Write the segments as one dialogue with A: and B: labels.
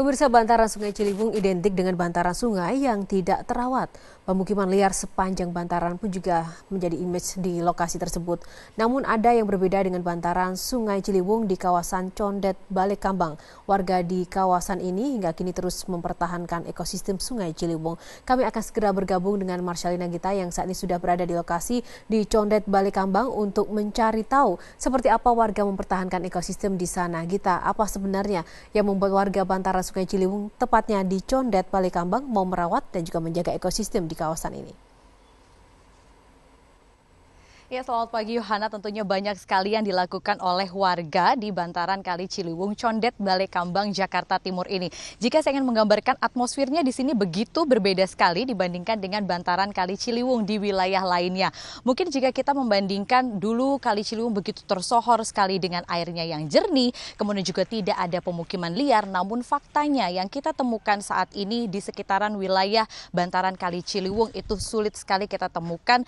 A: Pemirsa, bantaran Sungai Ciliwung identik dengan bantaran sungai yang tidak terawat. Pemukiman liar sepanjang bantaran pun juga menjadi image di lokasi tersebut. Namun ada yang berbeda dengan bantaran Sungai Ciliwung di kawasan Condet, Balekambang. Warga di kawasan ini hingga kini terus mempertahankan ekosistem Sungai Ciliwung. Kami akan segera bergabung dengan Marcelina Gita yang saat ini sudah berada di lokasi di Condet, Balekambang untuk mencari tahu seperti apa warga mempertahankan ekosistem di sana. Gita, apa sebenarnya yang membuat warga bantaran Sungai Ciliwung, tepatnya di Condet, Balekambang, mau merawat dan juga menjaga ekosistem di kawasan ini?
B: Ya, selamat pagi Yohana. Tentunya banyak sekali yang dilakukan oleh warga di bantaran Kali Ciliwung, Condet, Balekambang, Jakarta Timur ini. Jika saya ingin menggambarkan atmosfernya di sini begitu berbeda sekali dibandingkan dengan bantaran Kali Ciliwung di wilayah lainnya. Mungkin jika kita membandingkan dulu Kali Ciliwung begitu tersohor sekali dengan airnya yang jernih, kemudian juga tidak ada pemukiman liar, namun faktanya yang kita temukan saat ini di sekitaran wilayah bantaran Kali Ciliwung itu sulit sekali kita temukan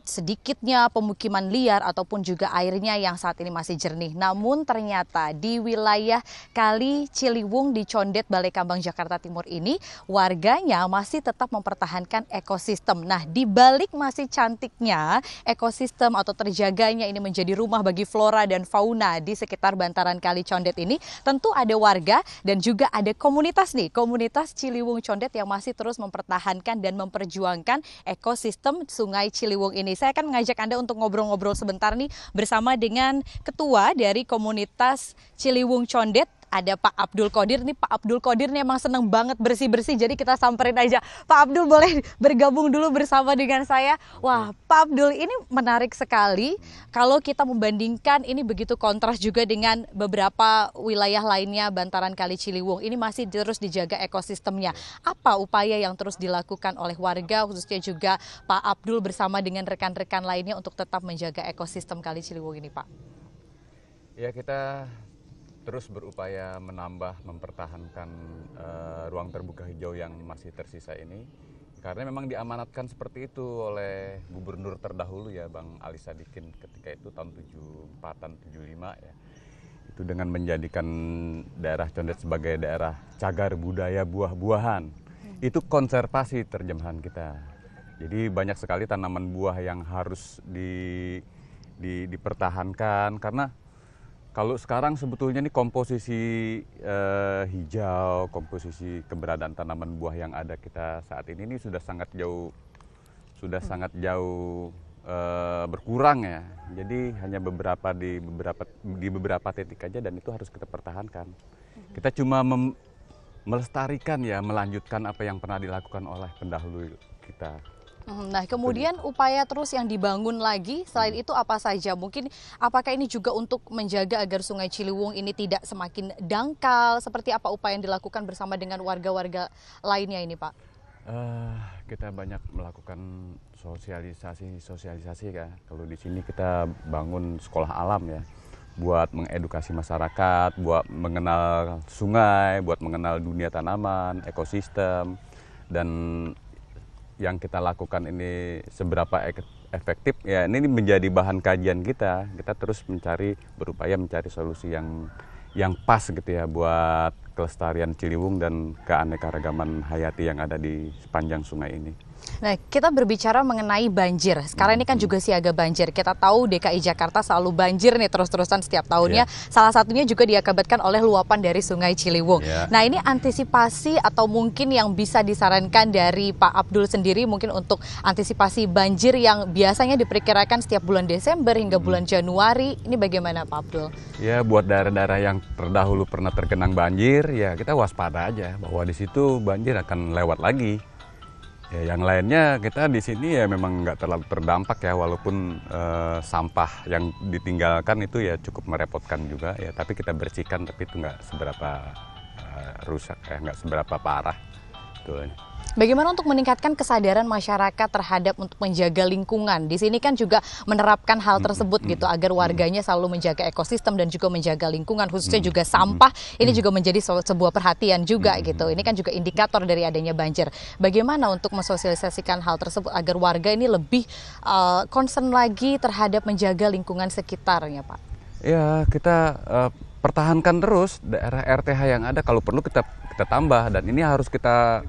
B: sedikitnya pemukiman liar ataupun juga airnya yang saat ini masih jernih. Namun ternyata di wilayah Kali Ciliwung di Condet, Balekambang, Jakarta Timur ini warganya masih tetap mempertahankan ekosistem. Nah, di balik masih cantiknya ekosistem atau terjaganya ini menjadi rumah bagi flora dan fauna di sekitar bantaran Kali Condet ini, tentu ada warga dan juga ada komunitas nih, komunitas Ciliwung Condet yang masih terus mempertahankan dan memperjuangkan ekosistem Sungai Ciliwung ini. Saya akan mengajak Anda untuk ngobrol-ngobrol sebentar nih bersama dengan ketua dari komunitas Ciliwung Condet. Ada Pak Abdul Qodir nih. Pak Abdul Qodir nih emang seneng banget bersih-bersih, jadi kita samperin aja. Pak Abdul boleh bergabung dulu bersama dengan saya. Wah, Pak Abdul, ini menarik sekali kalau kita membandingkan ini begitu kontras juga dengan beberapa wilayah lainnya bantaran Kali Ciliwung. Ini masih terus dijaga ekosistemnya. Apa upaya yang terus dilakukan oleh warga, khususnya juga Pak Abdul bersama dengan rekan-rekan lainnya untuk tetap menjaga ekosistem Kali Ciliwung ini, Pak?
C: Ya, kita terus berupaya menambah, mempertahankan ruang terbuka hijau yang masih tersisa ini. Karena memang diamanatkan seperti itu oleh gubernur terdahulu ya, Bang Ali Sadikin ketika itu tahun 74-an, 75 ya. Itu dengan menjadikan daerah Condet sebagai daerah cagar budaya buah-buahan. Itu konservasi terjemahan kita. Jadi banyak sekali tanaman buah yang harus dipertahankan karena kalau sekarang sebetulnya nih komposisi hijau, komposisi keberadaan tanaman buah yang ada kita saat ini sudah sangat jauh berkurang ya. Jadi hanya di beberapa titik aja dan itu harus kita pertahankan. Kita cuma melestarikan ya, melanjutkan apa yang pernah dilakukan oleh pendahulu kita.
B: Nah, kemudian upaya terus yang dibangun lagi selain itu apa saja? Mungkin apakah ini juga untuk menjaga agar Sungai Ciliwung ini tidak semakin dangkal? Seperti apa upaya yang dilakukan bersama dengan warga-warga lainnya ini, Pak?
C: Kita banyak melakukan sosialisasi ya. Kalau di sini kita bangun sekolah alam ya, buat mengedukasi masyarakat, buat mengenal sungai, buat mengenal dunia tanaman, ekosistem, dan yang kita lakukan ini seberapa efektif ya, ini menjadi bahan kajian kita. Kita terus berupaya mencari solusi yang pas gitu ya buat kelestarian Ciliwung dan keanekaragaman hayati yang ada di sepanjang sungai ini.
B: Nah, kita berbicara mengenai banjir. Sekarang ini kan juga siaga banjir. Kita tahu DKI Jakarta selalu banjir nih terus-terusan setiap tahunnya. Salah satunya juga diakibatkan oleh luapan dari Sungai Ciliwung. Nah, ini antisipasi atau mungkin yang bisa disarankan dari Pak Abdul sendiri mungkin untuk antisipasi banjir yang biasanya diperkirakan setiap bulan Desember hingga bulan Januari. Ini bagaimana, Pak Abdul?
C: Ya, buat daerah-daerah yang terdahulu pernah tergenang banjir, ya kita waspada aja bahwa di situ banjir akan lewat lagi. Ya, yang lainnya kita di sini ya memang nggak terlalu terdampak ya, walaupun sampah yang ditinggalkan itu ya cukup merepotkan juga ya, tapi kita bersihkan, tapi itu nggak seberapa rusak ya, nggak seberapa parah. Betul.
B: Bagaimana untuk meningkatkan kesadaran masyarakat terhadap untuk menjaga lingkungan? Di sini kan juga menerapkan hal tersebut gitu agar warganya selalu menjaga ekosistem dan juga menjaga lingkungan, khususnya juga sampah. Ini juga menjadi sebuah perhatian juga gitu. Ini kan juga indikator dari adanya banjir. Bagaimana untuk mensosialisasikan hal tersebut agar warga ini lebih concern lagi terhadap menjaga lingkungan sekitarnya, Pak?
C: Ya, kita pertahankan terus daerah RTH yang ada, kalau perlu kita tambah, dan ini harus kita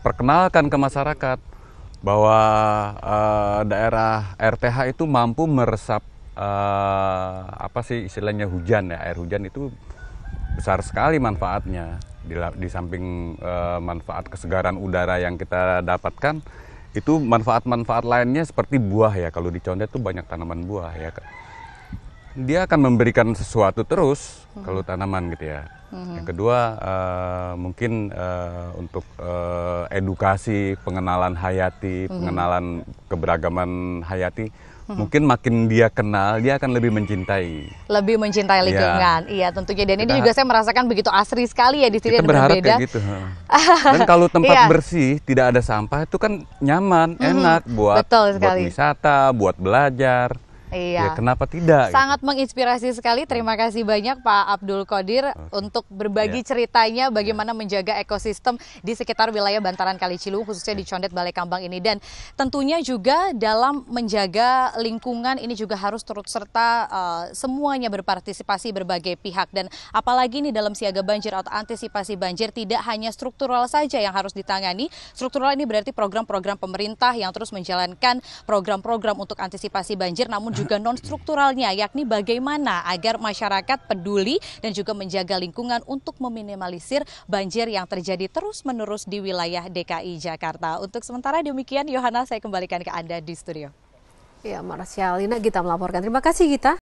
C: perkenalkan ke masyarakat bahwa daerah RTH itu mampu meresap apa sih istilahnya hujan ya, air hujan itu besar sekali manfaatnya. Di samping manfaat kesegaran udara yang kita dapatkan, itu manfaat-manfaat lainnya seperti buah ya. Kalau di Condet tuh banyak tanaman buah ya. Dia akan memberikan sesuatu terus kalau tanaman gitu ya. Yang kedua mungkin untuk edukasi, pengenalan hayati, pengenalan keberagaman hayati. Mungkin makin dia kenal, dia akan lebih mencintai.
B: Lebih mencintai lingkungan, iya tentunya. Dan ini juga saya merasakan begitu asri sekali ya di sini.
C: Kita berharap kayak gitu. Dan kalau tempat bersih, tidak ada sampah, itu kan nyaman, enak buat wisata, buat belajar.
B: Iya.
C: Ya, kenapa tidak?
B: Sangat menginspirasi sekali. Terima kasih banyak Pak Abdul Qodir untuk berbagi ceritanya bagaimana menjaga ekosistem di sekitar wilayah bantaran Kali Ciliwung, khususnya di Condet Balai Kambang ini. Dan tentunya juga dalam menjaga lingkungan ini juga harus turut serta semuanya berpartisipasi berbagai pihak. Dan apalagi nih dalam siaga banjir atau antisipasi banjir, tidak hanya struktural saja yang harus ditangani. Struktural ini berarti program-program pemerintah yang terus menjalankan program-program untuk antisipasi banjir, namun juga non-strukturalnya, yakni bagaimana agar masyarakat peduli dan juga menjaga lingkungan untuk meminimalisir banjir yang terjadi terus-menerus di wilayah DKI Jakarta. Untuk sementara demikian, Yohana, saya kembalikan ke Anda di studio.
A: Ya, Marsyalina Gita melaporkan. Terima kasih Gita.